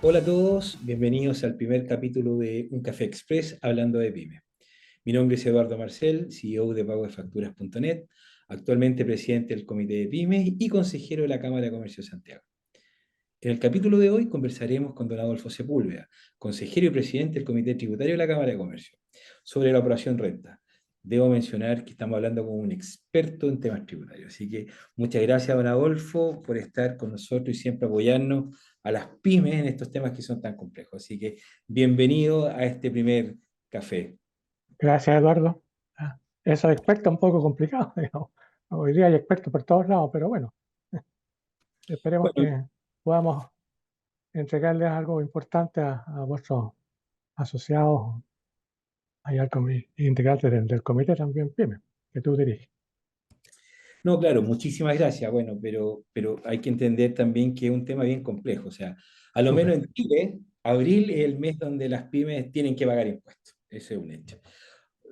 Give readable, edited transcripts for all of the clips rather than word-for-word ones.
Hola a todos, bienvenidos al primer capítulo de Un Café Express hablando de pymes. Mi nombre es Eduardo Marcel, CEO de PagoDeFacturas.net, actualmente presidente del Comité de Pymes y consejero de la Cámara de Comercio de Santiago. En el capítulo de hoy conversaremos con don Adolfo Sepúlveda, consejero y presidente del Comité Tributario de la Cámara de Comercio, sobre la operación renta. Debo mencionar que estamos hablando con un experto en temas tributarios, así que muchas gracias, don Adolfo, por estar con nosotros y siempre apoyarnos a las pymes en estos temas que son tan complejos. Así que bienvenido a este primer café. Gracias, Eduardo. Esos expertos un poco complicados, digamos. Hoy día hay expertos por todos lados, pero bueno, esperemos Bueno, que podamos entregarles algo importante a vuestros asociados y al integrantes del comité también PYME, que tú diriges. no, claro, muchísimas gracias. Bueno, pero hay que entender también que es un tema bien complejo. O sea, a lo menos Súper. en Chile, abril es el mes donde las pymes tienen que pagar impuestos. Eso es un hecho.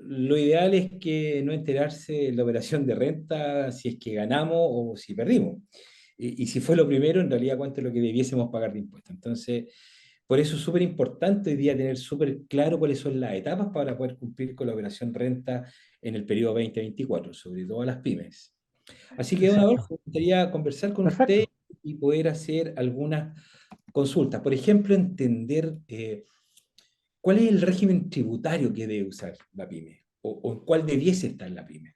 Lo ideal es que no enterarse de la operación de renta si es que ganamos o si perdimos. Y si fue lo primero, en realidad cuánto es lo que debiésemos pagar de impuestos. Entonces, por eso es súper importante hoy día tener súper claro cuáles son las etapas para poder cumplir con la operación renta en el periodo 2024, sobre todo a las pymes. Así que, don Exacto. Adolfo, me gustaría conversar con usted Perfecto. y poder hacer algunas consultas. Por ejemplo, entender cuál es el régimen tributario que debe usar la pyme o en cuál debiese estar la pyme.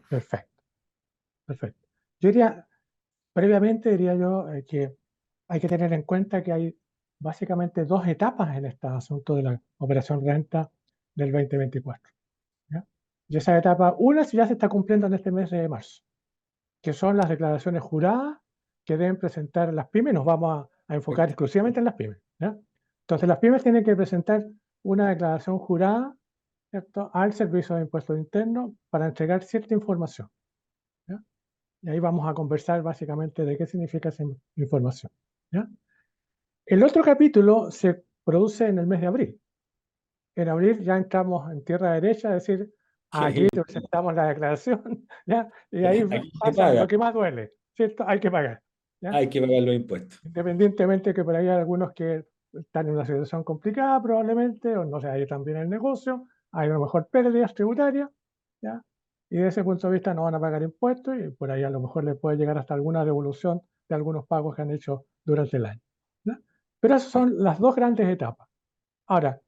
Perfecto. Perfecto. Yo diría, previamente diría yo que hay que tener en cuenta que hay básicamente dos etapas en este asunto de la operación renta del 2024. ¿Ya? Y esa etapa, una ya se está cumpliendo en este mes de marzo, que son las declaraciones juradas que deben presentar las pymes. Nos vamos a enfocar Perfecto. exclusivamente en las pymes. ¿Ya? Entonces, las pymes tienen que presentar una declaración jurada, ¿cierto?, al Servicio de Impuestos Internos para entregar cierta información. ¿Ya? Y ahí vamos a conversar básicamente de qué significa esa información. ¿Ya? El otro capítulo se produce en el mes de abril. En abril ya entramos en tierra derecha, es decir, aquí te presentamos la declaración, ¿ya? Y ahí Aquí se pasa paga, lo que más duele, ¿cierto? Hay que pagar, ¿ya? hay que pagar los impuestos. Independientemente que por ahí hay algunos que están en una situación complicada probablemente, o no se ha ido tan bien el negocio, hay a lo mejor pérdidas tributarias, ¿ya? Y desde ese punto de vista no van a pagar impuestos y por ahí a lo mejor les puede llegar hasta alguna devolución de algunos pagos que han hecho durante el año, ¿ya? Pero esas son las dos grandes etapas. Ahora,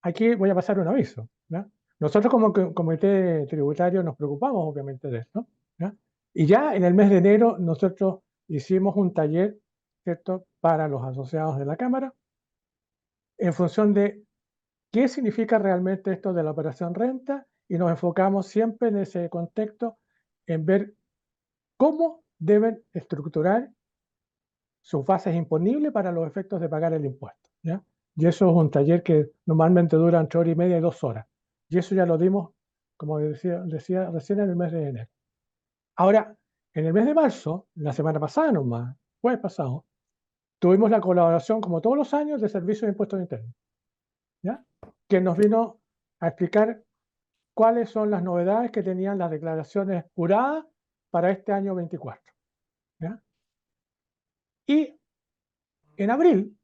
aquí voy a pasar un aviso, ¿ya? Nosotros como comité tributario nos preocupamos obviamente de esto, ¿ya? Y ya en el mes de enero nosotros hicimos un taller, ¿cierto?, para los asociados de la Cámara en función de qué significa realmente esto de la operación renta y nos enfocamos siempre en ese contexto en ver cómo deben estructurar sus bases imponibles para los efectos de pagar el impuesto, ¿ya? Y eso es un taller que normalmente dura entre hora y media y 2 horas. Y eso ya lo dimos, como decía recién, en el mes de enero. Ahora, en el mes de marzo, la semana pasada nomás, jueves pasado, tuvimos la colaboración, como todos los años, del Servicio de Impuestos Internos, ¿ya? Que nos vino a explicar cuáles son las novedades que tenían las declaraciones juradas para este año 24, ¿ya? Y en abril,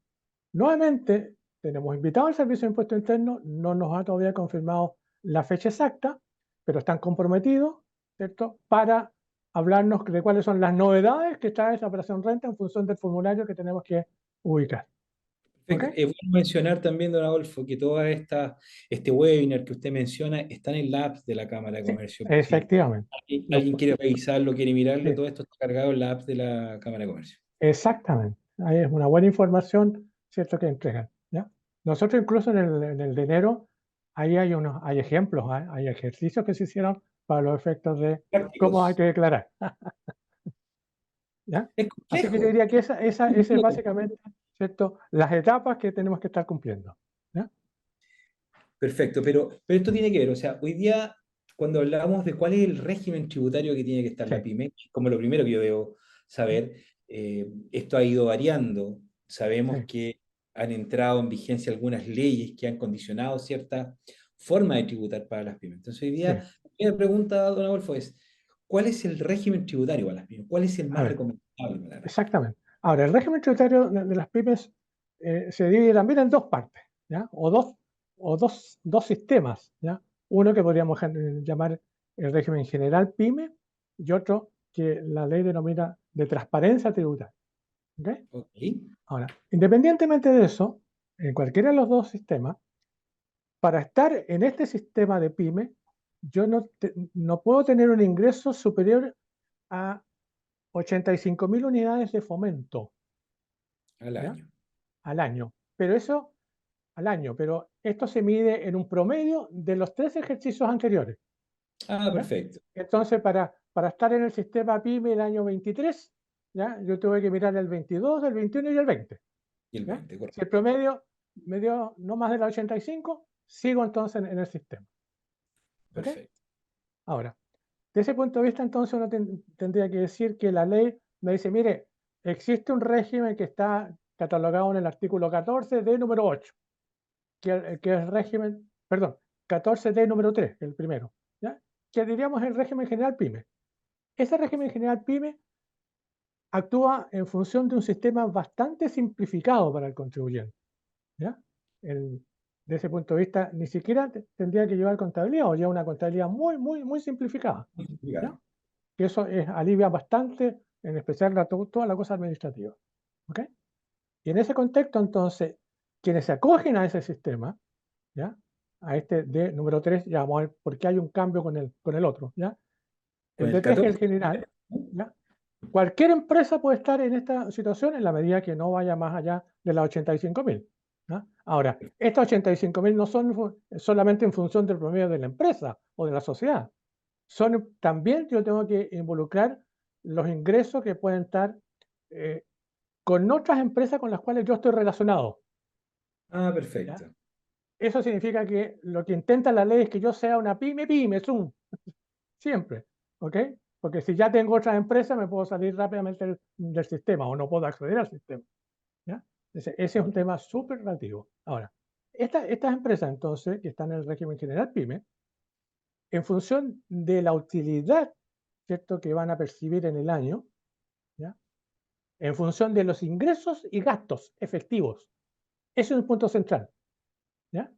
nuevamente, tenemos invitado al Servicio de Impuestos Internos, no nos ha todavía confirmado la fecha exacta, pero están comprometidos, ¿cierto?, para hablarnos de cuáles son las novedades que trae esa operación renta en función del formulario que tenemos que ubicar. ¿Ok? Perfecto. Es bueno mencionar también, don Adolfo, que este webinar que usted menciona está en el app de la Cámara de Sí, Comercio. Si efectivamente. alguien quiere revisarlo, quiere mirarlo, Sí, todo esto está cargado en la app de la Cámara de Comercio. exactamente. Ahí es una buena información, ¿cierto?, que entregan, ¿ya? Nosotros incluso en el de enero, ahí hay ejemplos, hay ejercicios que se hicieron para los efectos de cómo hay Prácticos. que declarar, ¿ya? Es Así que yo complejo. diría que esa es básicamente, ¿cierto?, las etapas que tenemos que estar cumpliendo, ¿ya? Perfecto, pero esto tiene que ver, o sea, hoy día cuando hablamos de cuál es el régimen tributario que tiene que estar la Sí, pyme, como lo primero que yo debo saber, esto ha ido variando. Sabemos sí, que han entrado en vigencia algunas leyes que han condicionado cierta forma de tributar para las pymes. Entonces hoy sí. día, la primera pregunta, don Adolfo, es, ¿cuál es el régimen tributario para las pymes? ¿Cuál es el A más ver, recomendable para las pymes? exactamente. Ahora, el régimen tributario de las pymes se divide también en dos partes, ¿ya? O dos sistemas, ¿ya? Uno que podríamos llamar el régimen general PYME y otro que la ley denomina de transparencia tributaria. ¿Ok? Ok. Ahora, independientemente de eso, en cualquiera de los dos sistemas, para estar en este sistema de PYME, yo no puedo tener un ingreso superior a 85.000 unidades de fomento, Al ¿ya? año. Al año. Pero eso, al año, pero esto se mide en un promedio de los 3 ejercicios anteriores, Ah, ¿ya? perfecto. Entonces, para estar en el sistema PYME el año 23, ¿ya? Yo tuve que mirar el 22, el 21 y el 20, Y el ¿ya? 20, Si el correcto. promedio me dio no más de la 85, sigo entonces en el sistema, ¿ok? Perfecto. Ahora, de ese punto de vista, entonces uno tendría que decir que la ley me dice, mire, existe un régimen que está catalogado en el artículo 14D número 8, que es el régimen, perdón, 14D número 3, el primero, ¿ya? Que diríamos el régimen general PYME. Ese régimen general PYME actúa en función de un sistema bastante simplificado para el contribuyente, ¿ya? De ese punto de vista, ni siquiera tendría que llevar contabilidad o lleva una contabilidad muy, muy, muy simplificada, ¿ya? Claro. Que eso alivia bastante, en especial toda la cosa administrativa, ¿ok? Y en ese contexto, entonces, quienes se acogen a ese sistema, ¿ya? A este D número 3, ya vamos a ver por qué hay un cambio con el otro, ¿ya? Con El el D3 que es el 14. general, ¿ya? Cualquier empresa puede estar en esta situación en la medida que no vaya más allá de las 85.000, ¿ya? Ahora, estas 85.000 no son solamente en función del promedio de la empresa o de la sociedad, son también yo tengo que involucrar los ingresos que pueden estar eh, con otras empresas con las cuales yo estoy relacionado, Ah, ¿ya? perfecto. Eso significa que lo que intenta la ley es que yo sea una pyme, zoom, siempre, ¿ok? Porque si ya tengo otras empresas me puedo salir rápidamente del sistema o no puedo acceder al sistema, ¿ya? Ese es un tema súper relativo. Ahora, estas empresas entonces que están en el régimen general PYME, en función de la utilidad, ¿cierto?, que van a percibir en el año, ¿ya? En función de los ingresos y gastos efectivos. Ese es un punto central, ¿ya?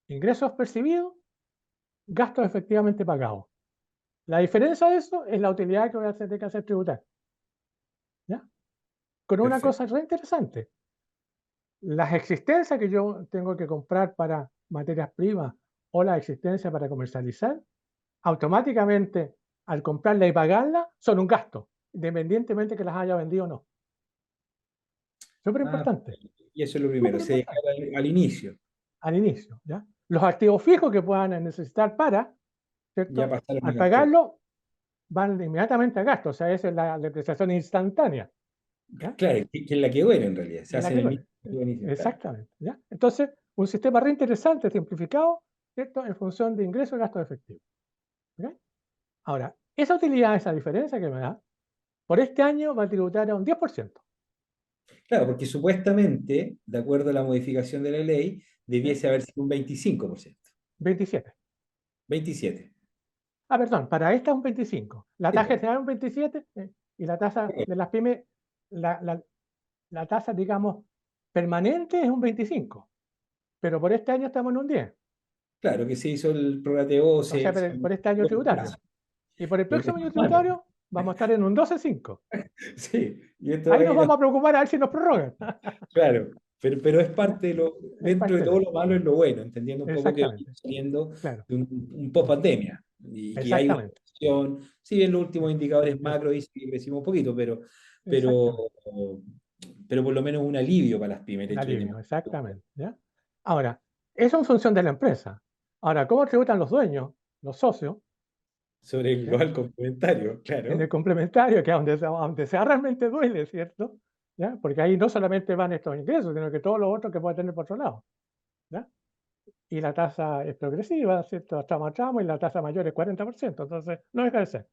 Ingresos percibidos, gastos efectivamente pagados. La diferencia de eso es la utilidad que voy a tener que hacer tributar, ¿ya? Con una Perfecto. cosa re interesante. Las existencias que yo tengo que comprar para materias primas o la existencia para comercializar, automáticamente al comprarla y pagarla son un gasto, independientemente que las haya vendido o no. Súper Ah, importante, y eso es lo primero, súper se importante. declara al inicio. Al inicio, ¿ya? Los activos fijos que puedan necesitar para, Ya ¿cierto? pasaron Al a cartera. pagarlo, van inmediatamente a gasto, o sea, esa es la depreciación instantánea, ¿ya? Claro, que es la que duele en realidad. Se Es la hace en que el duele. mismo tipo de inicio. Claro. Exactamente, ¿ya? Entonces, un sistema re interesante, simplificado, ¿cierto? En función de ingresos y gastos efectivos, ¿ok? Ahora, esa utilidad, esa diferencia que me da, por este año va a tributar a un 10%, Claro, porque supuestamente, de acuerdo a la modificación de la ley, ¿ya? debiese haber sido un 25%. 27. 27. Ah, perdón, para esta es un 25. La Sí, tasa po. general es un 27 y la tasa de las pymes, la, la- la tasa, digamos, permanente es un 25, pero por este año estamos en un 10, Claro, que se hizo el prorrateo, o sea, se por este año aumentó el tributario. plazo. Y por el Por próximo eso año es malo. tributario vamos a estar en un 12,5. Sí, y esto va Ahí a nos ir, vamos a preocupar a ver si nos prorrogan. claro, pero es ¿Ya? parte de lo, Es dentro de parte todo de, lo malo es lo bueno, entendiendo un poco que vamos exactamente, saliendo claro, de un post-pandemia y que hay una exactamente, situación, si bien los últimos es- indicadores es- macro dicen que crecimos un poquito, pero, exactamente, pero por lo menos un alivio para las pymes el un hecho de tener alivio, exactamente, ¿ya? Ahora, eso en función de la empresa. Ahora, ¿cómo tributan los dueños, los socios, sobre el ¿ya? global complementario, En el claro. complementario, que es donde sea realmente duele, ¿cierto? ¿Ya? Porque ahí no solamente van estos ingresos, sino que todos los otros que puede tener por otro lado, ¿ya? Y la tasa es progresiva, ¿cierto? Tramo a tramo, y la tasa mayor es 40%, entonces no deja de ser.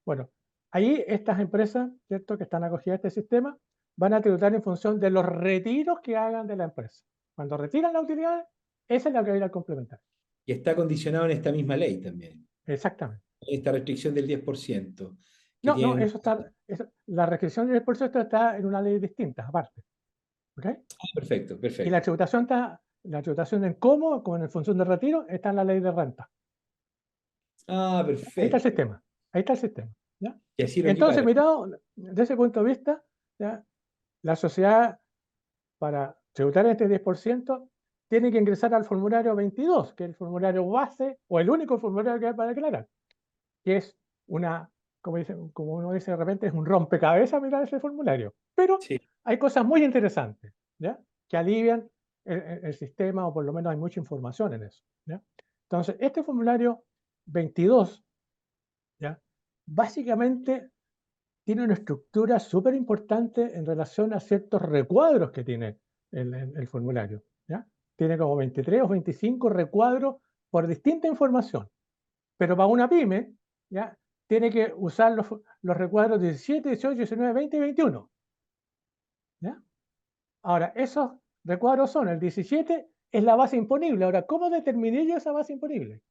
Bueno, ahí estas empresas, ¿cierto?, que están acogidas a este sistema, van a tributar en función de los retiros que hagan de la empresa. Cuando retiran las utilidades, esa es la que va a ir al complementario. Y está condicionado en esta misma ley también, Exactamente. esta restricción del 10% que No, tienen. eso está, la restricción del 10% está en una ley distinta, aparte. ¿ok? Perfecto, Y la perfecto. tributación la tributación en cómo, como en función de retiro, está en la ley de renta. Ah, Ahí está el perfecto. sistema. Ahí está el sistema. ¿Ya? Y así lo Entonces, equipara. mirado desde ese punto de vista, ¿ya? La sociedad, para tributar este 10%, tiene que ingresar al formulario 22, que es el formulario base o el único formulario que hay para declarar, que es una, como uno dice de repente, es un rompecabezas mirar ese formulario. Pero Sí. hay cosas muy interesantes, ¿ya? Que alivian el sistema, o por lo menos hay mucha información en eso, ¿ya? Entonces, este formulario 22, ¿ya? Básicamente tiene una estructura súper importante en relación a ciertos recuadros que tiene el formulario, ¿ya? Tiene como 23 o 25 recuadros por distinta información. Pero para una pyme, ¿ya? Tiene que usar los recuadros 17, 18, 19, 20 y 21, ¿ya? Ahora, esos recuadros son, el 17 es la base imponible. Ahora, ¿cómo determiné yo esa base imponible?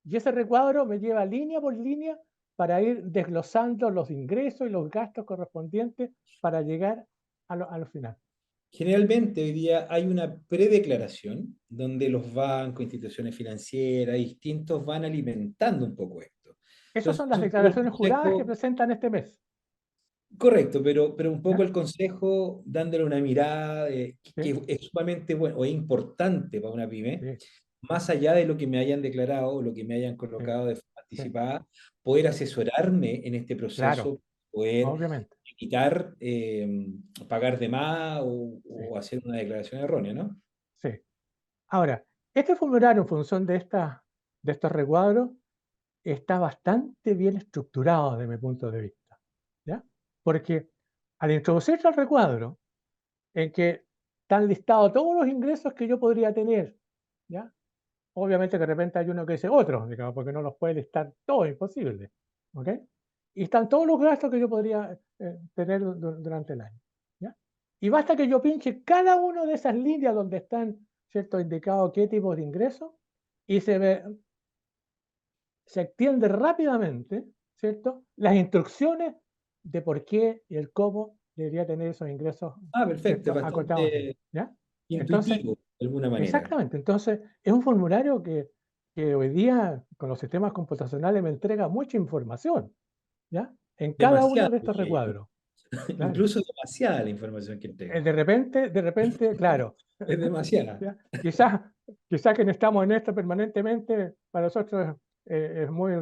Y ese recuadro me lleva línea por línea para ir desglosando los ingresos y los gastos correspondientes para llegar a lo final. Generalmente hoy día hay una predeclaración donde los bancos, instituciones financieras, distintos van alimentando un poco esto. Esas Entonces, son las un poco el declaraciones juradas que consejo, presentan este mes. correcto, pero un poco ¿Ya? el consejo dándole una mirada Sí, que es sumamente bueno o es importante para una pyme, sí, más allá de lo que me hayan declarado o lo que me hayan sí, colocado de forma sí. anticipada, poder asesorarme en este Claro, proceso, poder obviamente. evitar pagar de más Sí, o hacer una declaración errónea, ¿no? sí. Ahora, este formulario, en función de estos recuadros, está bastante bien estructurado desde mi punto de vista, ¿ya? Porque al introducirse al recuadro, en que están listados todos los ingresos que yo podría tener, ¿ya? Obviamente que de repente hay uno que dice otro, digamos, porque no los puede listar todos, imposible, ¿ok? Y están todos los gastos que yo podría tener durante el año, ¿ya? Y basta que yo pinche cada una de esas líneas donde están, ¿cierto?, indicado qué tipo de ingresos, y se extiende rápidamente, ¿cierto?, las instrucciones de por qué y el cómo debería tener esos ingresos, Ah, perfecto, es ¿cierto?, acotados ahí, bastante ¿ya? Entonces, intuitivo de alguna manera. exactamente, entonces es un formulario que hoy día con los sistemas computacionales me entrega mucha información, ¿ya? En cada uno Demasiado, de estos diría yo. recuadros, claro. Incluso demasiada la información que entrega. De repente, claro, Es demasiada. ¿ya? Quizás que estamos en esto permanentemente, para nosotros es muy,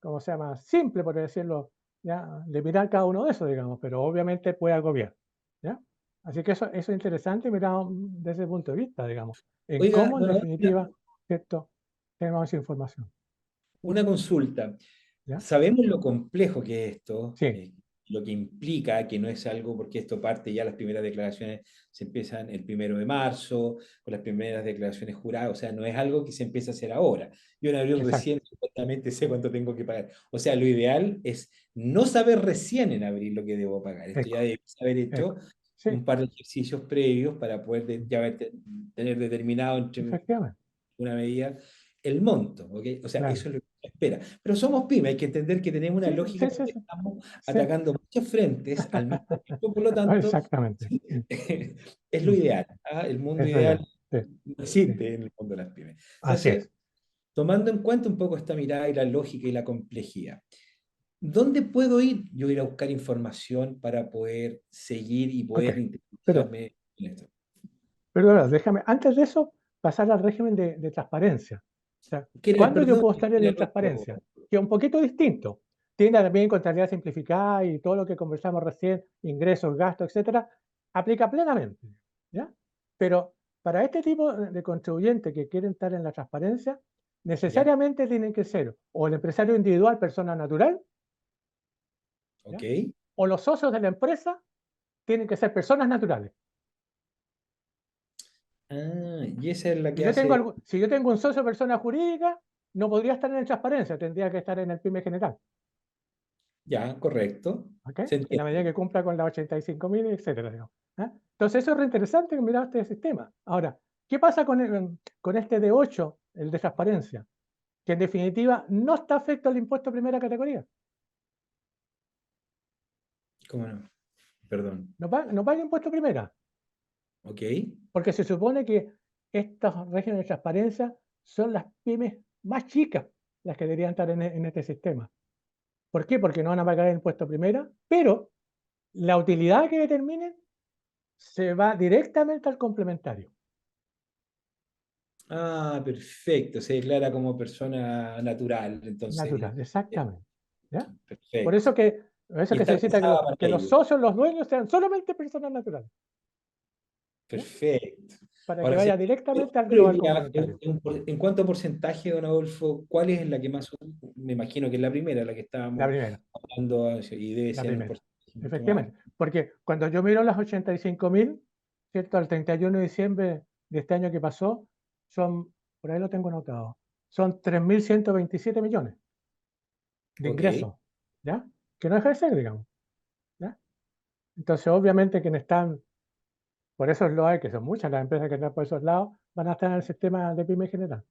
¿cómo se llama?, simple, por decirlo, ¿ya?, de mirar cada uno de esos, digamos, pero obviamente puede agobiar, ¿ya? Así que eso es interesante mirado desde ese punto de vista, digamos, en Oiga, cómo, en don Adolfo, definitiva, ¿cierto?, tenemos esa información, una consulta. ¿ya? Sabemos lo complejo que es esto, Sí, lo que implica, que no es algo, porque esto parte ya, las primeras declaraciones se empiezan el 1 de marzo, con las primeras declaraciones juradas, o sea, no es algo que se empieza a hacer ahora. Yo en abril exacto, recién supuestamente sé cuánto tengo que pagar. O sea, lo ideal es no saber recién en abril lo que debo pagar. Esto ya eco, debe haber hecho eco. Sí, un par de ejercicios previos para poder tener determinado entre efectivamente, una medida el monto, ¿ok? O sea, claro. eso es lo que se espera. Pero somos pymes, hay que entender que tenemos una Sí, lógica sí, sí, donde sí, estamos sí. atacando muchos frentes al mismo tiempo, por lo tanto, Exactamente. es lo Mm, ideal. ¿Ah? El mundo es lo ideal ideal. Sí, no sí. existe en el mundo de las pymes. Así es. Entonces, tomando en cuenta un poco esta mirada y la lógica y la complejidad, ¿dónde puedo ir? Yo ir a buscar información para poder seguir y Ok. poder Pero, interiorizarme en esto. pero déjame, antes de eso, pasar al régimen de transparencia. O sea, ¿cuándo yo Perdón, puedo estar en tiene el transparencia? razón. Que es un poquito distinto. Tiene también contabilidad simplificada y todo lo que conversamos recién, ingresos, gastos, etcétera, aplica plenamente, ¿ya? Pero para este tipo de contribuyentes que quieren estar en la transparencia, ¿Ya? necesariamente tienen que ser o el empresario individual, persona natural, ¿Ok? ¿ya?, o los socios de la empresa tienen que ser personas naturales. Ah, y esa es la Si que yo tengo, hace. si yo tengo un socio persona jurídica, no podría estar en el transparencia, tendría que estar en el PYME general, Ya, correcto. ¿ok? Se En la medida entiende. que cumpla con la 85.000, etcétera, digamos, ¿ah? Entonces eso es re interesante que mirar este sistema. Ahora, ¿qué pasa con este D8, el de transparencia? Que en definitiva no está afecto al impuesto de primera categoría. ¿Cómo no? Perdón. No paga impuesto de primera. Ok. Porque se supone que estos regímenes de transparencia son las pymes más chicas las que deberían estar en este sistema. ¿Por qué? Porque no van a pagar el impuesto primera, pero la utilidad que determinen se va directamente al complementario. Ah, perfecto. Se declara como persona natural. Entonces, Natural, eh, exactamente. ¿Ya? Por perfecto. eso que, por eso Y que se está necesita pensada para que los ello. socios, los dueños sean solamente personas naturales, ¿ya? Perfecto. Para que Ahora, vaya directamente al complementario. en cuanto a porcentaje, don Adolfo, ¿cuál es la que más, me imagino que es la primera, la que La estábamos primera, hablando, y debe la ser un primera. porcentaje mucho más alto? Efectivamente. Porque cuando yo miro las 85.000, ¿cierto? Al 31 de diciembre de este año que pasó, son, por ahí lo tengo anotado, son 3.127 millones de Ok, ingresos, ¿ya? Que no deja de ser, digamos, ¿ya? Entonces, obviamente, quienes están, por eso lo hay, que son muchas las empresas que están por esos lados, van a estar en el sistema de pyme general,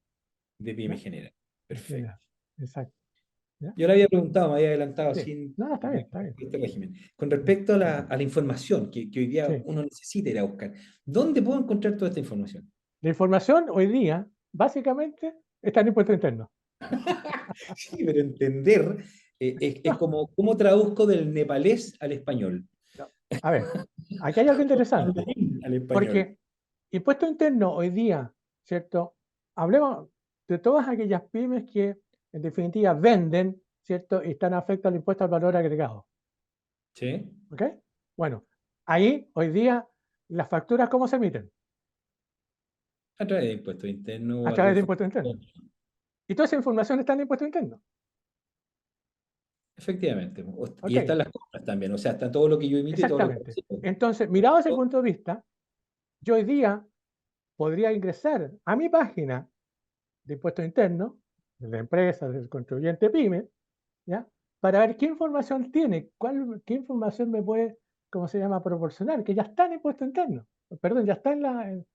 de PYME ¿ya? general. En Perfecto. general, exacto, ¿ya? Yo le había preguntado, me había adelantado Sí. sin No, no, está bien, está bien. este régimen. Con Mm, respecto a la información que hoy día sí. uno necesita ir a buscar, ¿dónde puedo encontrar toda esta información? La información hoy día, básicamente, está en impuesto interno. Sí, pero entender es No, como, ¿cómo traduzco del nepalés al español? no. A ver, aquí hay algo interesante, Mandarín al español. porque impuesto interno hoy día, ¿cierto? Hablemos de todas aquellas pymes que, en definitiva, venden, ¿cierto? Y están afectos al impuesto al valor agregado, ¿Sí? ¿ok? Bueno, ahí, hoy día, las facturas, ¿cómo se emiten? A través de impuestos internos A o través algún de impuesto interno. Y toda esa información está en impuesto interno, efectivamente. Y ¿ok? están las compras también, o sea, está todo lo que yo emito y todo lo que Exactamente. recibo. Entonces, mirado desde ese punto de vista, yo hoy día podría ingresar a mi página de impuesto interno, de la empresa, del contribuyente PYME, ¿ya? Para ver qué información tiene, qué información me puede, ¿cómo se llama?, proporcionar, que ya está en impuesto interno, perdón, ya está en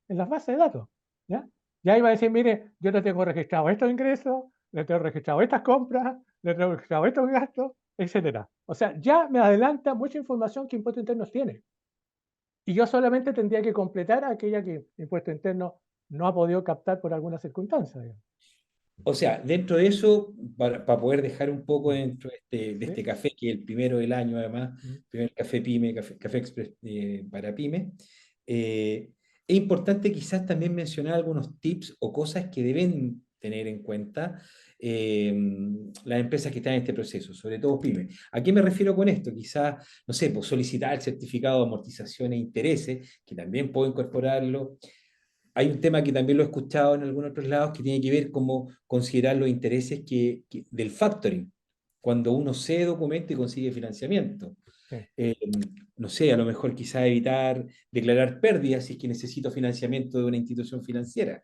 las bases de datos, ¿ya? Ya iba a decir, mire, yo le tengo registrado estos ingresos, le tengo registrado estas compras, le tengo registrado estos gastos, etcétera. O sea, ya me adelanta mucha información que impuesto interno tiene. Y yo solamente tendría que completar aquella que impuesto interno no ha podido captar por alguna circunstancia, digamos. O sea, dentro de eso, para poder dejar un poco Mm, dentro de ¿sí? este café, que es el primero del año además, Mm, primer café PYME, café Express para PYME, es importante quizás también mencionar algunos tips o cosas que deben tener en cuenta eh, las empresas que están en este proceso, sobre todo PYME. ¿A qué me refiero con esto? Quizás, no sé, pues solicitar el certificado de amortización e intereses, que también puedo incorporarlo. Hay un tema que también lo he escuchado en algunos otros lados que tiene que ver cómo considerar los intereses del factoring, cuando uno cede documento y consigue financiamiento. sí. Eh, no sé, a lo mejor quizá evitar declarar pérdidas si es que necesito financiamiento de una institución financiera,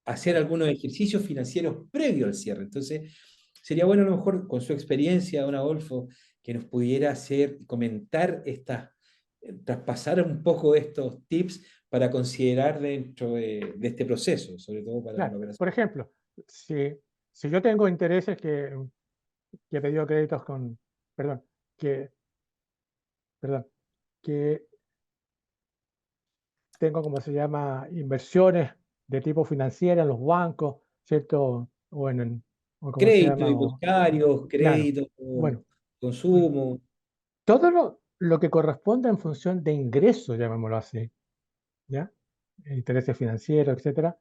hacer Bueno, algunos ejercicios financieros previos al cierre. Entonces, sería bueno a lo mejor con su experiencia, don Adolfo, que nos pudiera hacer, comentar traspasar un poco estos tips para considerar dentro de este proceso, sobre todo para la claro. operación. Por ejemplo, si yo tengo intereses que he pedido créditos con, perdón, que, perdón, que tengo, como se llama, inversiones de tipo financiera en los bancos, ¿cierto? O cómo se Créditos llama, hipotecarios, claro. créditos, Bueno, bueno, consumo. todo lo que corresponde en función de ingresos, llamémoslo así, ¿ya? Intereses financieros, etcétera.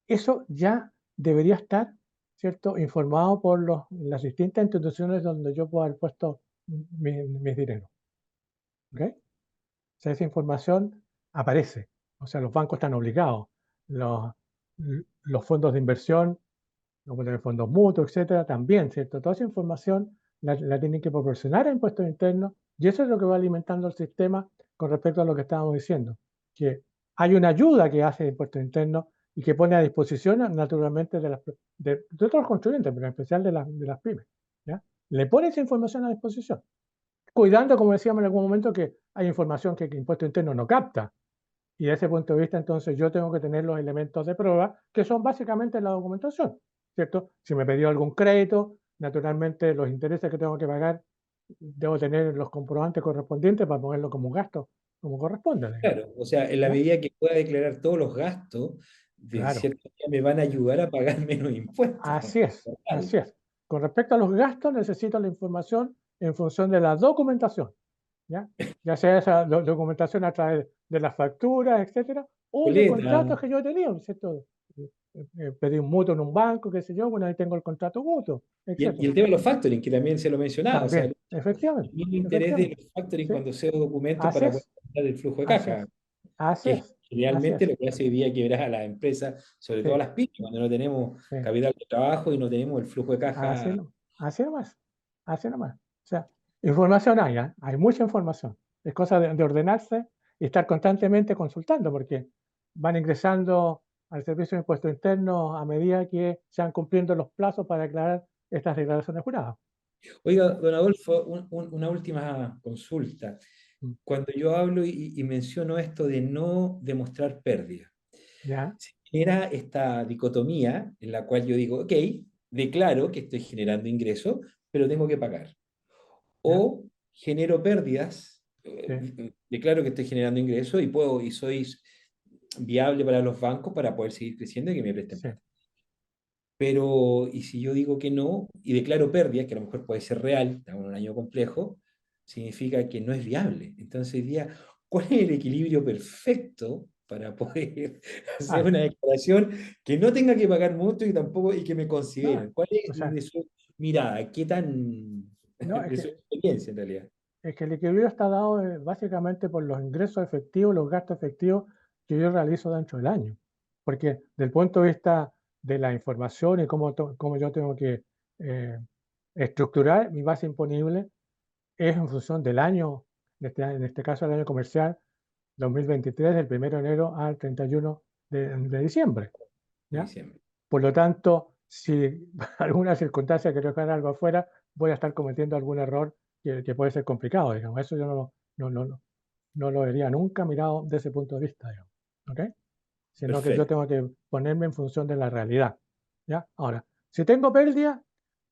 Eso ya debería estar, ¿cierto?, informado por las distintas instituciones donde yo puedo haber puesto mis dineros. ¿Ok? O sea, esa información aparece. O sea, los bancos están obligados. Los, los fondos de inversión, los fondos mutuos, etcétera, también, ¿cierto? Toda esa información la tienen que proporcionar a impuestos internos y eso es lo que va alimentando el sistema con respecto a lo que estábamos diciendo, que hay una ayuda que hace impuestos internos y que pone a disposición naturalmente de todos los contribuyentes, pero en especial de las pymes, ¿ya? Le pone esa información a disposición, cuidando, como decíamos en algún momento, que hay información que impuesto interno no capta. Y desde ese punto de vista, entonces yo tengo que tener los elementos de prueba, que son básicamente la documentación, ¿cierto? Si me pidió algún crédito, naturalmente los intereses que tengo que pagar, debo tener los comprobantes correspondientes para ponerlo como un gasto como corresponde, digamos, Claro, o sea, en la ¿ya? medida que pueda declarar todos los gastos, de Claro, cierta manera me van a ayudar a pagar menos impuestos. así es, así Total. es. Con respecto a los gastos, necesito la información en función de la documentación, ¿ya? Ya sea esa documentación a través de las facturas, etcétera, o de Boleta. contratos que yo he tenido, ¿cierto? Pedí un mutuo en un banco, qué sé yo, bueno, ahí tengo el contrato mutuo, Y etcétera. el tema de los factoring, que también se lo mencionaba, o sea, También, el efectivamente, mismo interés de efectivamente, los factoring ¿sí? cuando cedo documentos Así para poder es, dar el flujo de así caja, es, así que es, así generalmente es, lo que hace hoy día quebrar a las empresas, sobre todo a sí, las pymes, cuando no tenemos sí. capital de trabajo y no tenemos el flujo de Así, caja. así nomás, así nomás. O sea, información hay, ¿ah? Hay mucha información. Es cosa de ordenarse y estar constantemente consultando, porque van ingresando al Servicio de Impuestos Internos a medida que se van cumpliendo los plazos para declarar estas declaraciones juradas. Oiga, ¿Ya? don Adolfo, una última consulta. Mm. Cuando yo hablo y menciono esto de no demostrar pérdida, ¿Ya? se genera esta dicotomía en la cual yo digo, ok, declaro que estoy generando ingresos, pero tengo que pagar. ¿Ya? O genero pérdidas, Sí, declaro que estoy generando ingresos y puedo y soy viable para los bancos para poder seguir creciendo y que me presten sí. plata. Pero, y si yo digo que no y declaro pérdidas, que a lo mejor puede ser real, estamos en un año complejo, significa que no es viable. Entonces, hoy día, ¿cuál es el equilibrio perfecto para poder hacer Ah, una declaración que no tenga que pagar mucho y tampoco y que me no, consideren? ¿Cuál es o sea, de su mirada? ¿Qué tan no, de su experiencia en realidad? es que el equilibrio está dado básicamente por los ingresos efectivos, los gastos efectivos que yo realizo dentro del año. Porque desde el punto de vista de la información y cómo yo tengo que eh, estructurar mi base imponible, es en función del año, en este caso el año comercial 2023, del 1 de enero al 31 de diciembre. De ¿Ya? diciembre. Por lo tanto, si alguna circunstancia quiero dejar algo afuera, voy a estar cometiendo algún error que puede ser complicado, digamos. Eso yo no lo vería nunca mirado desde ese punto de vista, digamos. ¿Ok? Sino que yo Perfecto, tengo que ponerme en función de la realidad. ¿Ya? Ahora, si tengo pérdida,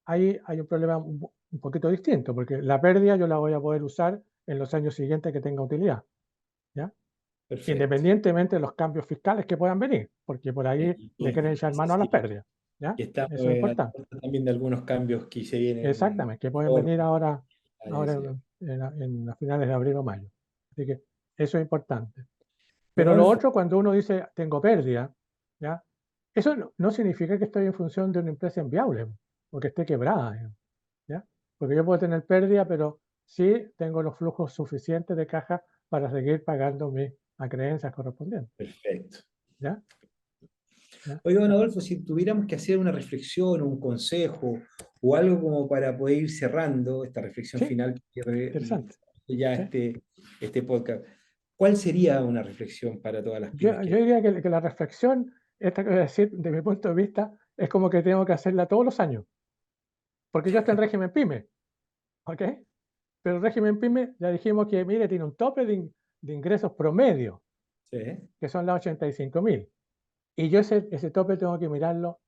ahí hay un problema un poquito distinto, porque la pérdida yo la voy a poder usar en los años siguientes que tenga utilidad. ¿Ya? perfecto. Independientemente de los cambios fiscales que puedan venir, porque por ahí le quieren echar Ese mano a las sí, pérdidas. ¿Ya? que estamos Eso es importante. también de algunos cambios que se vienen Exactamente, que pueden por venir ahora, qué sé yo. en las finales de abril o mayo. Así que eso es importante. Don Pero lo Adolfo, otro, cuando uno dice tengo pérdida, ¿ya? Eso no significa que estoy en función de una empresa inviable o que esté quebrada, digamos, ¿ya? Porque yo puedo tener pérdida, pero sí tengo los flujos suficientes de caja para seguir pagando mis acreencias correspondientes. perfecto. ¿Ya? ¿Ya? Oiga, don Adolfo, si tuviéramos que hacer una reflexión, un consejo o algo como para poder ir cerrando esta reflexión Sí, final que interesante. ya ¿Sí? este podcast, ¿cuál sería una reflexión para todas las pymes Yo que... diría que la reflexión, esta que voy a decir, de mi punto de vista, es como que tengo que hacerla todos los años, porque yo estoy en régimen PYME, ¿ok? Pero el régimen PYME ya dijimos que, mire, tiene un tope de ingresos promedio, Sí, que son las 85.000. Y yo ese tope tengo que mirarlo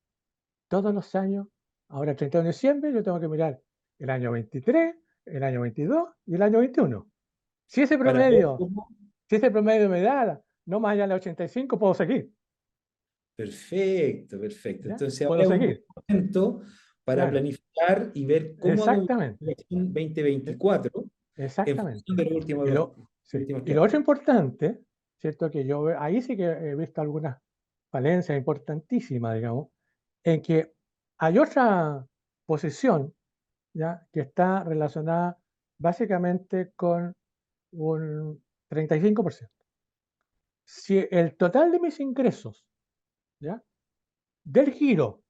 todos los años. Ahora, el 31 de diciembre, yo tengo que mirar el año 23, el año 22 y el año 21. Si ese para ver promedio, cómo... si ese promedio me da no más allá de las 85, puedo seguir, Perfecto, perfecto. ¿ya? Entonces ahora Puedo es un buen seguir, momento para claro. planificar y ver cómo hago mi Exactamente, planificación e- 2024 en función exactamente. de los Y últimos, lo, sí. últimos Y tres lo otro años. importante, ¿cierto? Que ahí sí que he visto algunas falencias importantísimas, digamos, en que hay otra posición, ¿ya? Que está relacionada básicamente con un 35%. Si el total de mis ingresos, ¿ya? Del giro,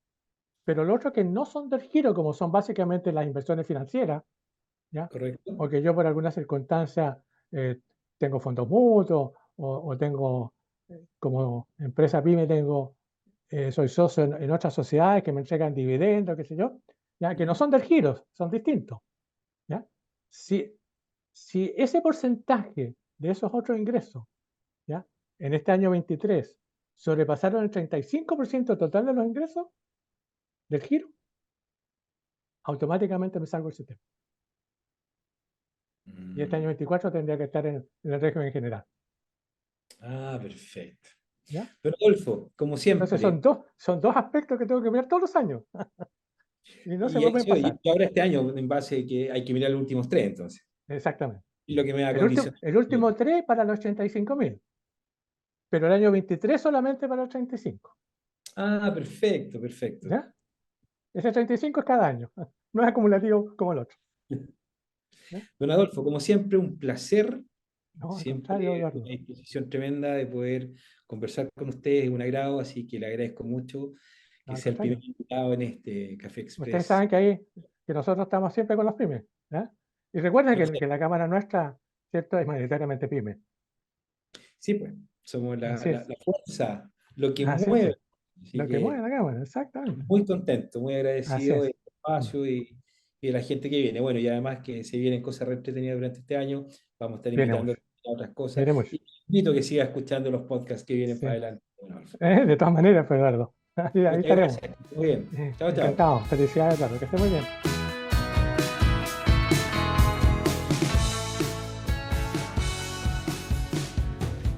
pero lo otro que no son del giro, como son básicamente las inversiones financieras, ¿ya? ¿Correcto? O que yo por alguna circunstancia eh, tengo fondos mutuos o tengo, como empresa pyme, soy socio en otras sociedades que me entregan dividendos, qué sé yo, ¿ya? Que no son del giro, son distintos. ¿Ya? Si, si ese porcentaje de esos otros ingresos, ¿ya? En este año 23 sobrepasaron el 35% total de los ingresos del giro, automáticamente me salgo del sistema. Y este año 24 tendría que estar en el régimen general. Perfecto. ¿Ya? Pero Adolfo, como Entonces siempre, son dos aspectos que tengo que mirar todos los años y no se y, me pueden eso, y pasar. ahora este año, en base a que hay que mirar los últimos tres, entonces, Exactamente. y lo que me va a El último, condicionar. el último 3 para los 85.000, pero el año 23 solamente para los 35. Perfecto, perfecto. ¿Ya? Ese 35 es cada año, no es acumulativo como el otro. ¿Ya? Don Adolfo, como siempre, un placer, No, al contrario, siempre Eduardo. una disposición tremenda de poder conversar con usted, es un agrado, así que le agradezco mucho No, que al sea el primer contrario. invitado en este Café Ustedes Express. saben que nosotros estamos siempre con las pymes. ¿Ya? Y recuerden que Perfecto. la cámara nuestra, ¿cierto?, es mayoritariamente pyme. Sí, pues, somos Así es. la fuerza, lo que Así es. mueve. Así Lo que mueve que la cámara, exactamente. muy contento, muy Así agradecido es. del espacio y de la gente que viene. Bueno, y además que se vienen cosas re entretenidas durante este año, vamos a estar Viene invitando mucho. a otras cosas. Viene mucho. Y invito a que siga escuchando los podcasts que vienen para Sí. adelante. Bueno, Alfa. De todas maneras, pues, Eduardo. Ahí Muchas estaremos. gracias. Muy bien. Chao, chao. Encantado. Felicidades, Eduardo. Que esté muy bien.